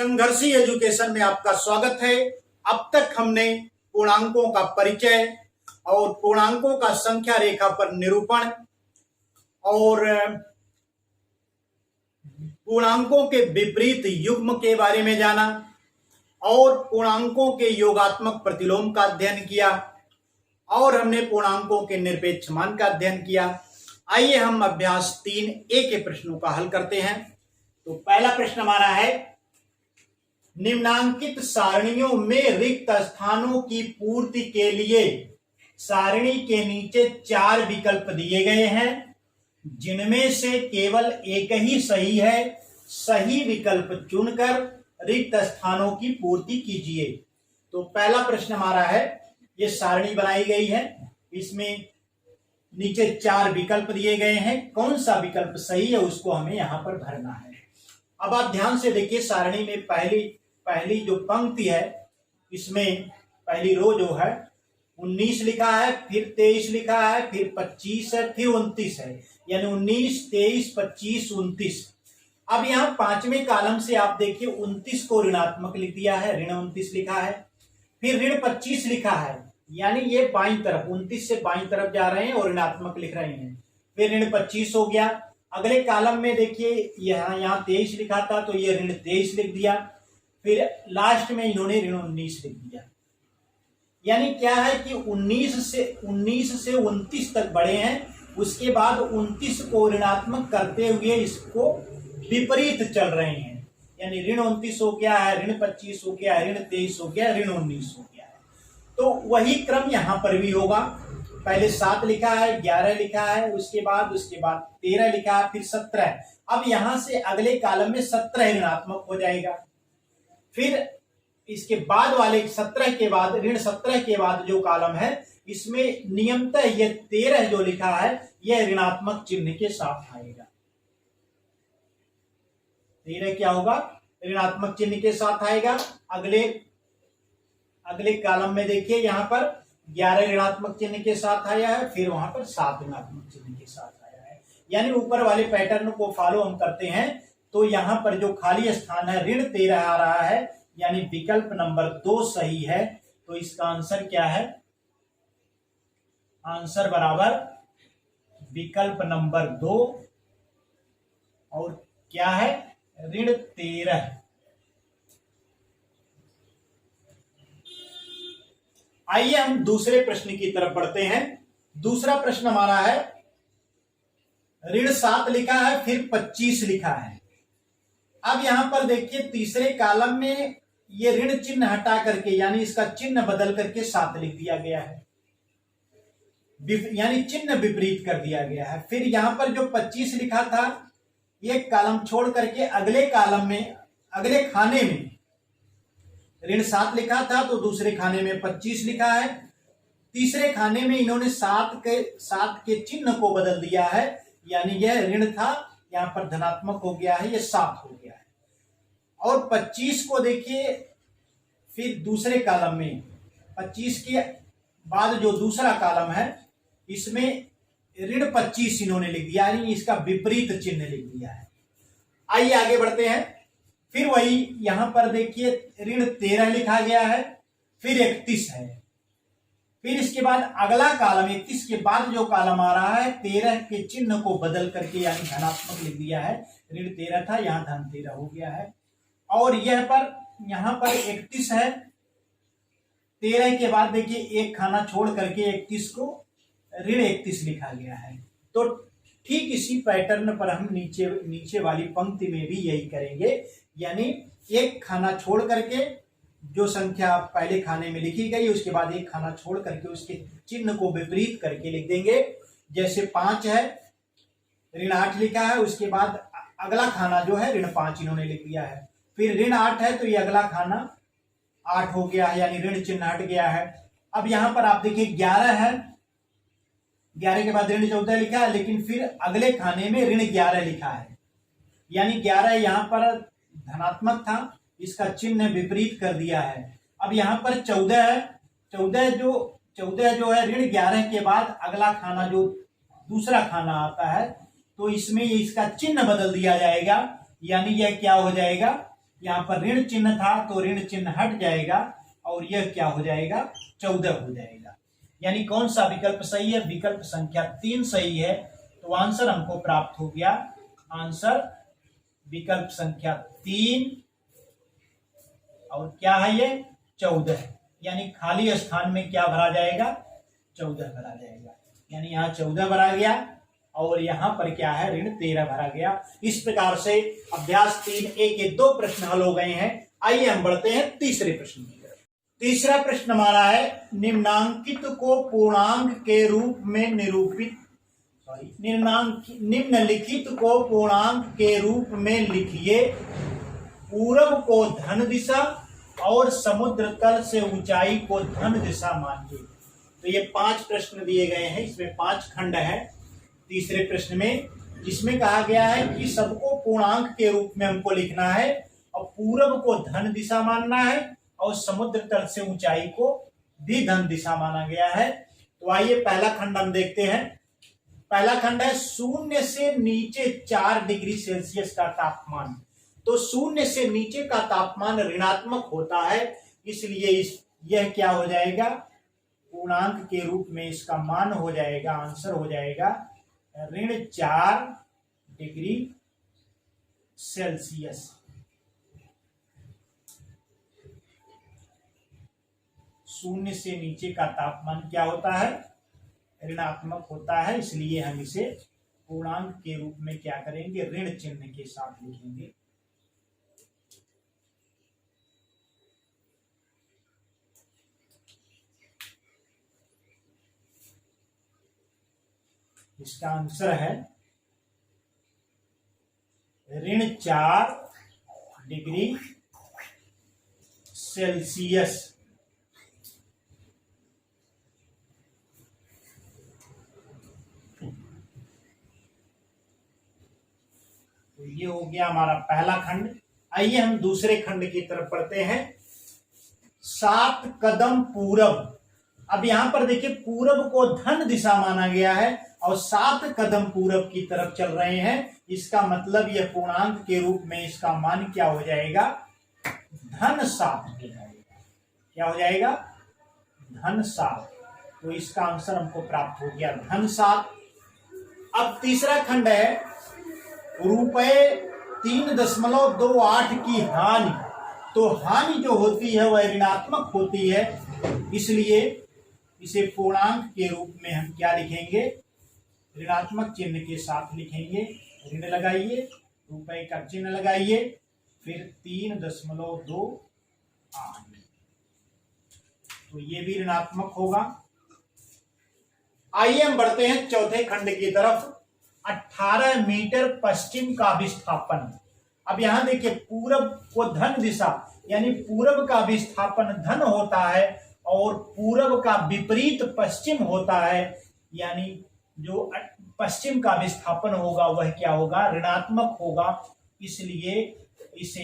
संघर्षी education में आपका स्वागत है। अब तक हमने पूर्णांकों का परिचय और पूर्णांकों का संख्या रेखा पर निरूपण और पूर्णांकों के विपरीत युग्म के बारे में जाना और पूर्णांकों के योगात्मक प्रतिलोम का अध्ययन किया और हमने पूर्णांकों के निरपेक्ष मान का अध्ययन किया। आइए हम अभ्यास 3A के प्रश्नों का हल करते हैं। तो पहला प्रश्न हमारा है, निम्नांकित सारणियों में रिक्त स्थानों की पूर्ति के लिए सारणी के नीचे 4 विकल्प दिए गए हैं, जिनमें से केवल एक ही सही है। सही विकल्प चुनकर रिक्त स्थानों की पूर्ति कीजिए। तो पहला प्रश्न हमारा है, ये सारणी बनाई गई है, इसमें नीचे 4 विकल्प दिए गए हैं, कौन सा विकल्प सही है उसको हमें यहां पर भरना है। अब आप ध्यान से देखिए, सारणी में पहली जो पंक्ति है, इसमें पहली रो जो है 19 लिखा है, फिर 23 लिखा है, फिर 25 है, फिर 29 है, यानी 19, 23, 25, 29। अब यहाँ 5वें कॉलम से आप देखिए 29 को ऋणात्मक लिख दिया है, ऋण 29 लिखा है, फिर ऋण 25 लिखा है, यानी ये बाईं तरफ 29 से बाईं तरफ जा रहे हैं और ऋणात्मक लिख रहे हैं। फिर ऋण 25 हो गया। अगले कॉलम में देखिए यहाँ 23 लिखा था, तो ये ऋण 23 लिख दिया। फिर लास्ट में इन्होंने ऋण 19 लिख दिया। यानी क्या है कि 19 से 29 तक बढ़े हैं, उसके बाद 29 को ऋणात्मक करते हुए इसको विपरीत चल रहे हैं, यानी ऋण 29 हो गया है, ऋण 25 हो गया है, ऋण 23 हो गया, ऋण 19 हो गया है। तो वही क्रम यहां पर भी होगा। पहले 7 लिखा है, 11 लिखा है, उसके बाद 13 लिखा है, फिर 17। अब यहां से अगले कॉलम में 17 ऋणात्मक हो जाएगा। फिर इसके बाद वाले 17 के बाद, ऋण 17 के बाद जो कॉलम है, इसमें नियमतः ये 13 जो लिखा है यह ऋणात्मक चिन्ह के साथ आएगा। 13 क्या होगा? ऋणात्मक चिन्ह के साथ आएगा। अगले कॉलम में देखिए, यहां पर 11 ऋणात्मक चिन्ह के साथ आया है, फिर वहां पर 7 ऋणात्मक चिन्ह के साथ आया है। यानी ऊपर वाले पैटर्न को फॉलो हम करते हैं, तो यहां पर जो खाली स्थान है ऋण 13 आ रहा है, यानी विकल्प नंबर 2 सही है। तो इसका आंसर क्या है? आंसर बराबर विकल्प नंबर 2 और क्या है? ऋण 13। आइए हम दूसरे प्रश्न की तरफ बढ़ते हैं। दूसरा प्रश्न हमारा है, ऋण 7 लिखा है, फिर 25 लिखा है। अब यहां पर देखिए तीसरे कॉलम में ये ऋण चिन्ह हटा करके, यानी इसका चिन्ह बदल करके 7 लिख दिया गया है, यानी चिन्ह विपरीत कर दिया गया है। फिर यहां पर जो 25 लिखा था, एक कॉलम छोड़ करके अगले कॉलम में, अगले खाने में ऋण 7 लिखा था, तो दूसरे खाने में 25 लिखा है। तीसरे खाने में इन्होंने 7 के चिन्ह को बदल दिया है, यानी यह ऋण था, यहां पर धनात्मक हो गया है, यह 7 हो गया है। और 25 को देखिए, फिर दूसरे कॉलम में 25 के बाद जो दूसरा कॉलम है, इसमें ऋण 25 इन्होंने लिख दिया, यानी इसका विपरीत चिन्ह लिख दिया है। आइए आगे बढ़ते हैं। फिर वही यहां पर देखिए ऋण 13 लिखा गया है, फिर 31 है। फिर इसके बाद अगला कॉलम 31 के बाद जो कॉलम आ रहा है, 13 के चिन्ह को बदल करके यानी धनात्मक लिख दिया है। ऋण 13 था, यहां धन 13 हो गया है। और यहां पर 31 है, 13 के बाद देखिए एक खाना छोड़ करके 31 को ऋण 31 लिखा गया है। तो ठीक इसी पैटर्न पर हम नीचे वाली पंक्ति में भी यही करेंगे, यानी एक खाना छोड़ करके जो संख्या पहले खाने में लिखी गई, उसके बाद एक खाना छोड़ करके उसके चिन्ह को विपरीत करके लिख देंगे। जैसे 5 है, ऋण 8 लिखा है, उसके बाद अगला खाना जो है ऋण 5 इन्होंने लिख दिया है। फिर ऋण 8 है, तो ये अगला खाना 8 हो गया है, यानी ऋण चिन्ह हट गया है। अब यहां पर आप देखिए 11 है, 11 के बाद ऋण 14 लिखा है, लेकिन फिर अगले खाने में ऋण 11 लिखा है, यानी 11 यहां पर धनात्मक था, इसका चिन्ह विपरीत कर दिया है। अब यहां पर 14 है, 14 जो है ऋण 11 के बाद अगला खाना जो दूसरा खाना आता है, तो इसमें इसका चिन्ह बदल दिया जाएगा, यानी यह क्या हो जाएगा? यहाँ पर ऋण चिन्ह था तो ऋण चिन्ह हट जाएगा और यह क्या हो जाएगा, 14 हो जाएगा। यानी कौन सा विकल्प सही है, विकल्प संख्या 3 सही है। तो आंसर हमको प्राप्त हो गया, आंसर विकल्प संख्या 3 और क्या है ये 14। यानी खाली स्थान में क्या भरा जाएगा, 14 भरा जाएगा। यानी यहाँ 14 भरा गया और यहाँ पर क्या है, ऋण 13 भरा गया। इस प्रकार से अभ्यास 3A के 2 प्रश्न हल हो गए हैं। आइए हम बढ़ते हैं तीसरे प्रश्न की तरफ। तीसरा प्रश्न हमारा है, निम्नांकित को पूर्णांक के रूप में निरूपित, निम्नलिखित को पूर्णांक के रूप में लिखिए। पूरब को धन दिशा और समुद्र तल से ऊंचाई को धन दिशा मानिए। तो ये 5 प्रश्न दिए गए हैं, इसमें 5 खंड है तीसरे प्रश्न में, जिसमें कहा गया है कि सबको पूर्णांक के रूप में हमको लिखना है और पूरब को धन दिशा मानना है और समुद्र तल से ऊंचाई को भी धन दिशा माना गया है। तो आइए पहला खंड हम देखते हैं। पहला खंड है, 0 से नीचे 4 डिग्री सेल्सियस का तापमान। तो 0 से नीचे का तापमान ऋणात्मक होता है, इसलिए यह क्या हो जाएगा, पूर्णांक के रूप में इसका मान हो जाएगा, आंसर हो जाएगा ऋण 4 डिग्री सेल्सियस। शून्य से नीचे का तापमान क्या होता है, ऋणात्मक होता है, इसलिए हम इसे पूर्णांक के रूप में क्या करेंगे, ऋण चिन्ह के साथ लिखेंगे। इसका आंसर है ऋण 4 डिग्री सेल्सियस। तो ये हो गया हमारा पहला खंड। आइए हम दूसरे खंड की तरफ बढ़ते हैं। 7 कदम पूरब। अब यहां पर देखिए पूरब को धन दिशा माना गया है और 7 कदम पूरब की तरफ चल रहे हैं। इसका मतलब यह पूर्णांक के रूप में इसका मान क्या हो जाएगा, धन 7 हो जाएगा। क्या हो जाएगा, धन 7। तो इसका आंसर हमको प्राप्त हो गया धन 7। अब तीसरा खंड है, रुपए 3.28 की हानि। तो हानि जो होती है वह ऋणात्मक होती है, इसलिए इसे पूर्णांक के रूप में हम क्या लिखेंगे, ऋणात्मक चिन्ह के साथ लिखेंगे। ऋण लगाइए, रुपए का चिन्ह लगाइए, फिर 3.28। तो ये भी ऋणात्मक होगा। आइए हम बढ़ते हैं चौथे खंड की तरफ। 18 मीटर पश्चिम का विस्थापन। अब यहां देखिए पूरब को धन दिशा, यानी पूरब का विस्थापन धन होता है और पूरब का विपरीत पश्चिम होता है, यानी जो पश्चिम का विस्थापन होगा वह क्या होगा, ऋणात्मक होगा। इसलिए इसे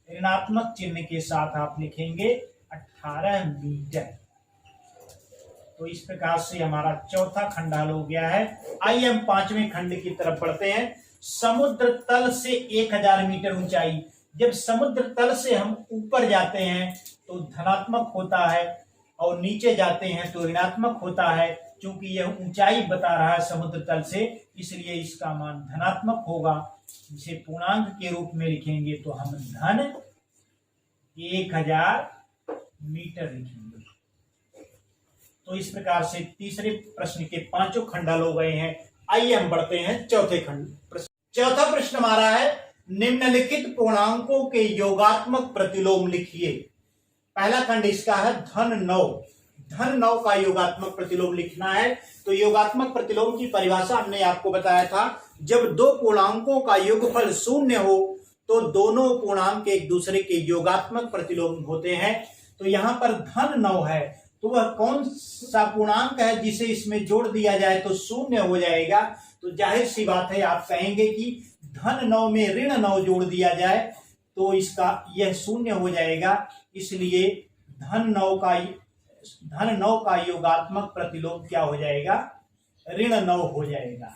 ऋणात्मक चिन्ह के साथ आप लिखेंगे 18 मीटर। तो इस प्रकार से हमारा चौथा खंड हल हो गया है। आइए हम 5वें खंड की तरफ बढ़ते हैं। समुद्र तल से 1000 मीटर ऊंचाई। जब समुद्र तल से हम ऊपर जाते हैं तो धनात्मक होता है और नीचे जाते हैं तो ऋणात्मक होता है। क्योंकि यह ऊंचाई बता रहा है समुद्र तल से, इसलिए इसका मान धनात्मक होगा। इसे पूर्णांक के रूप में लिखेंगे तो हम धन 1000 मीटर लिखेंगे। तो इस प्रकार से तीसरे प्रश्न के 5 खंड हल हो गए हैं। आइए हम बढ़ते हैं चौथे खंड। चौथा प्रश्न हमारा है, निम्नलिखित पूर्णांकों के योगात्मक प्रतिलोम लिखिए। पहला खंड इसका है धन 9। धन 9 का योगात्मक प्रतिलोम लिखना है। तो योगात्मक प्रतिलोम की परिभाषा हमने आपको बताया था, जब 2 पूर्णांकों का योगफल 0 हो तो दोनों पूर्णांक एक दूसरे के योगात्मक प्रतिलोम होते हैं। तो यहां पर धन 9 है, तो वह कौन सा पूर्णांक है जिसे इसमें जोड़ दिया जाए तो 0 हो जाएगा। तो जाहिर सी बात है, आप कहेंगे कि धन 9 में ऋण 9 जोड़ दिया जाए तो इसका यह 0 हो जाएगा। इसलिए धन 9 का योगात्मक प्रतिलोम क्या हो जाएगा, ऋण 9 हो जाएगा।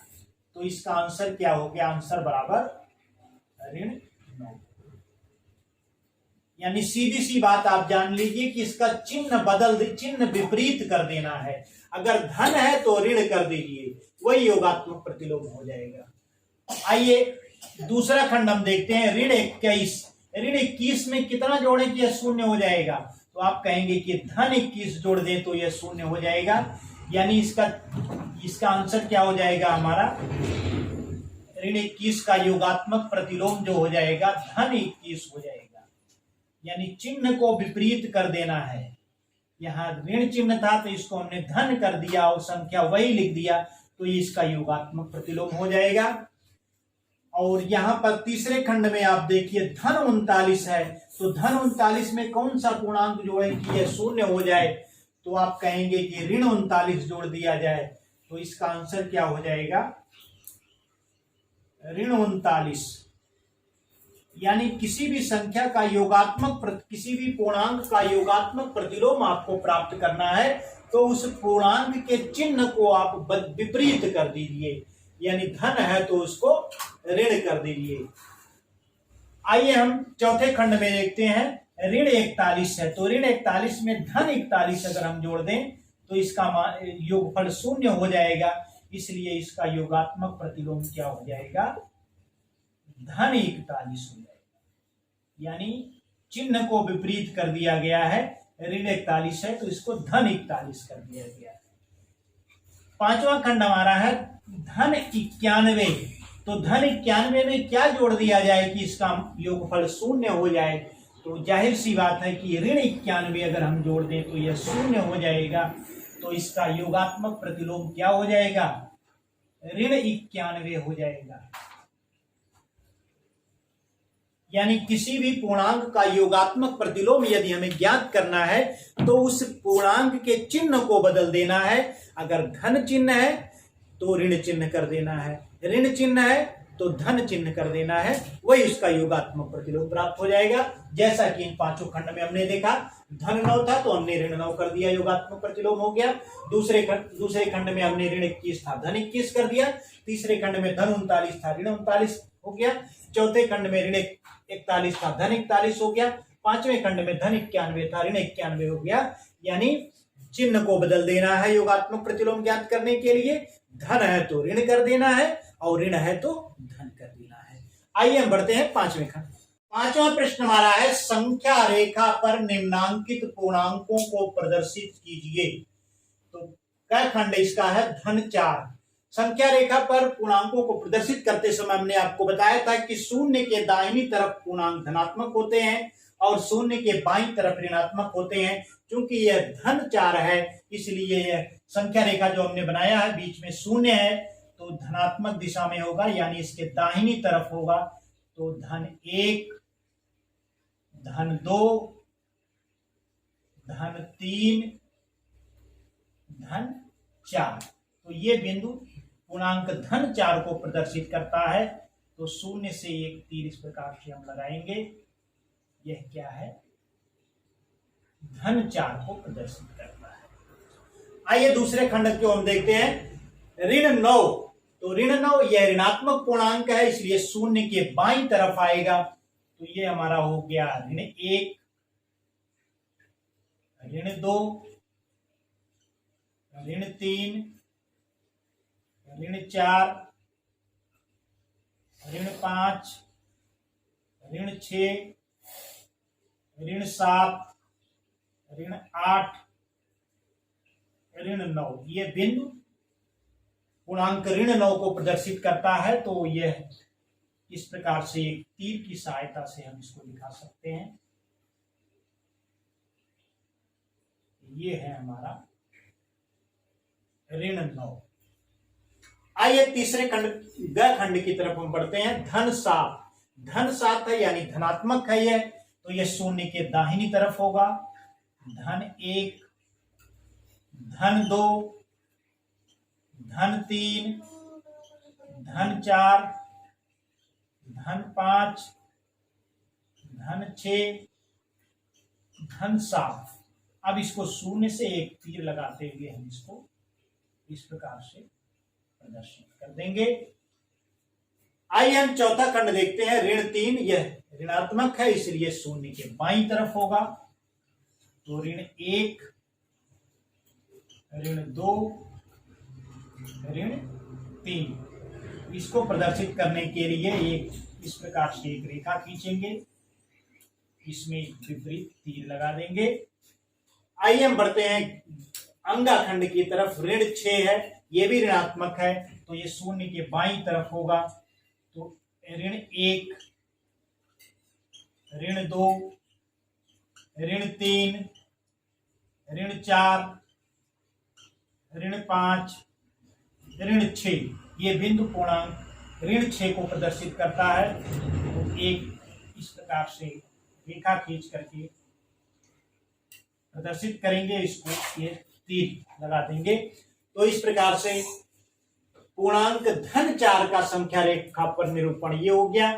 तो इसका आंसर क्या हो गया, आंसर बराबर ऋण 9। यानी सीधी सी बात आप जान लीजिए कि इसका चिन्ह विपरीत कर देना है। अगर धन है तो ऋण कर दीजिए, वही योगात्मक प्रतिलोम हो जाएगा। आइए दूसरा खंड हम देखते हैं, ऋण 21। ऋण 21 में कितना जोड़े कि यह शून्य हो जाएगा? तो आप कहेंगे कि धन 21 जोड़ दें तो यह शून्य हो जाएगा, यानी इसका आंसर क्या हो जाएगा हमारा? ऋण 21 का योगात्मक प्रतिलोम जो हो जाएगा धन 21 हो जाएगा, यानी चिन्ह को विपरीत कर देना है। यहां ऋण चिन्ह था तो इसको हमने धन कर दिया और संख्या वही लिख दिया, तो इसका योगात्मक प्रतिलोम हो जाएगा। और यहां पर तीसरे खंड में आप देखिए धन 39 है, तो धन 39 में कौन सा पूर्णांक जोड़े कि यह शून्य हो जाए? तो आप कहेंगे कि ऋण 39 जोड़ दिया जाए, तो इसका आंसर क्या हो जाएगा? ऋण 39। यानी किसी भी संख्या का किसी भी पूर्णांक का योगात्मक प्रतिलोम आपको प्राप्त करना है तो उस पूर्णांक के चिन्ह को आप विपरीत कर दीजिए, यानी धन है तो उसको ऋण कर दीजिए। आइए हम चौथे खंड में देखते हैं, ऋण 41 है, तो ऋण 41 में धन 41 अगर हम जोड़ दें तो इसका योगफल शून्य हो जाएगा, इसलिए इसका योगात्मक प्रतिलोम क्या हो जाएगा? धन 41 हो जाएगा, यानी चिन्ह को विपरीत कर दिया गया है। ऋण 41 है तो इसको धन 41 कर दिया गया है। पांचवा खंड हमारा है धन 91। तो धन 91 में क्या जोड़ दिया जाए कि इसका योगफल शून्य हो जाए? तो जाहिर सी बात है कि ऋण 91 अगर हम जोड़ दें तो यह शून्य हो जाएगा, तो इसका योगात्मक प्रतिलोम क्या हो जाएगा? ऋण 91 हो जाएगा। यानी किसी भी पूर्णांक का योगात्मक प्रतिलोम यदि हमें ज्ञात करना है तो उस पूर्णांक के चिन्ह को बदल देना है। अगर धन चिन्ह है तो ऋण चिन्ह कर देना है, ऋण चिन्ह है तो धन चिन्ह कर देना है, वही उसका योगात्मक प्रतिलोम प्राप्त हो जाएगा। जैसा कि इन पांचों खंड में हमने देखा, धन 9 था तो हमने ऋण 9 कर दिया, योगात्मक प्रतिलोम हो गया। दूसरे खंड में हमने ऋण 21 था, धन 21 कर दिया। तीसरे खंड में धन 39 था, ऋण 39 हो गया। चौथे खंड में ऋण 41 था, धन 41 हो गया। पांचवें खंड में धन 91 था, ऋण 91 हो गया। यानी चिन्ह को बदल देना है योगात्मक प्रतिलोम ज्ञात करने के लिए। धन है तो ऋण कर देना है और ऋण है तो धन कर देना है। आइए हम बढ़ते हैं पांचवें खंड। पांचवा प्रश्न हमारा है, संख्या रेखा पर निम्नांकित पूर्णांकों को प्रदर्शित कीजिए। तो क्या खंड इसका है? धन 4। संख्या रेखा पर पूर्णांकों को प्रदर्शित करते समय हमने आपको बताया था कि शून्य के दाहिनी तरफ पूर्णांक धनात्मक होते हैं और शून्य के बाईं तरफ ऋणात्मक होते हैं। क्योंकि यह धन 4 है इसलिए यह संख्या रेखा जो हमने बनाया है बीच में शून्य है तो धनात्मक दिशा में होगा, यानी इसके दाहिनी तरफ होगा। तो धन 1, धन 2, धन 3, धन 4। तो ये बिंदु पूर्णांक धन 4 को प्रदर्शित करता है। तो शून्य से एक तीर इस प्रकार से हम लगाएंगे, यह क्या है? धन 4 को प्रदर्शित करता है। आइए दूसरे खंड को हम देखते हैं, ऋण 9। तो ऋण 9 यह ऋणात्मक पूर्णांक है इसलिए शून्य के बाईं तरफ आएगा। तो ये हमारा हो गया ऋण 1, ऋण 2, ऋण 3, ऋण 4, ऋण 5, ऋण 6, ऋण 7, ऋण 8, ऋण 9। ये बिंदु पूर्णांक ऋण 9 को प्रदर्शित करता है। तो यह इस प्रकार से एक तीर की सहायता से हम इसको दिखा सकते हैं। ये है हमारा ऋण 9। आइए तीसरे खंड की तरफ हम बढ़ते हैं, धन 7। धन 7 है यानी धनात्मक है यह, तो यह शून्य के दाहिनी तरफ होगा। धन 1, धन 2, धन 3, धन 4, धन 5, धन 6, धन 7। अब इसको शून्य से एक तीर लगाते हुए हम इसको इस प्रकार से प्रदर्शित कर देंगे। आइए हम चौथा खंड देखते हैं। ऋण 3 यह ऋणात्मक है, इसलिए शून्य के बाईं तरफ होगा। तो ऋण 1, ऋण 2, ऋण 3, इसको प्रदर्शित करने के लिए एक इस प्रकार से एक रेखा खींचेंगे, इसमें विपरीत तीर लगा देंगे। आइए हम बढ़ते हैं अंगाखंड की तरफ। ऋण 6 है, यह भी ऋणात्मक है, तो ये शून्य के बाईं तरफ होगा। तो ऋण 1, ऋण 2, ऋण 3, ऋण 4, ऋण 5, ऋण 6, ये बिंदु पूर्णांक ऋण 6 को प्रदर्शित करता है। तो एक इस प्रकार से रेखा खींच करके प्रदर्शित करेंगे, इसको ये तीर लगा देंगे। तो इस प्रकार से पूर्णांक धन 4 का संख्या रेखा पर निरूपण ये हो गया।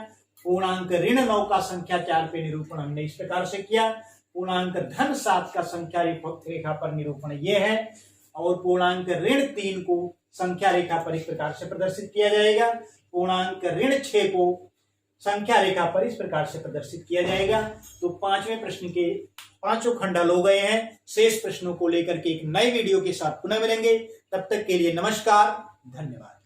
पूर्णांक ऋण 9 का संख्या 4 पे निरूपण हमने इस प्रकार से किया। पूर्णांक धन 7 का संख्या रेखा पर निरूपण ये है, और पूर्णांक ऋण 3 को संख्या रेखा पर इस प्रकार से प्रदर्शित किया जाएगा। पूर्णांक ऋण 6 को संख्या रेखा पर इस प्रकार से प्रदर्शित किया जाएगा। तो पांचवें प्रश्न के पांचों खंडल हो गए हैं। शेष प्रश्नों को लेकर के एक नए वीडियो के साथ पुनः मिलेंगे। तब तक के लिए नमस्कार, धन्यवाद।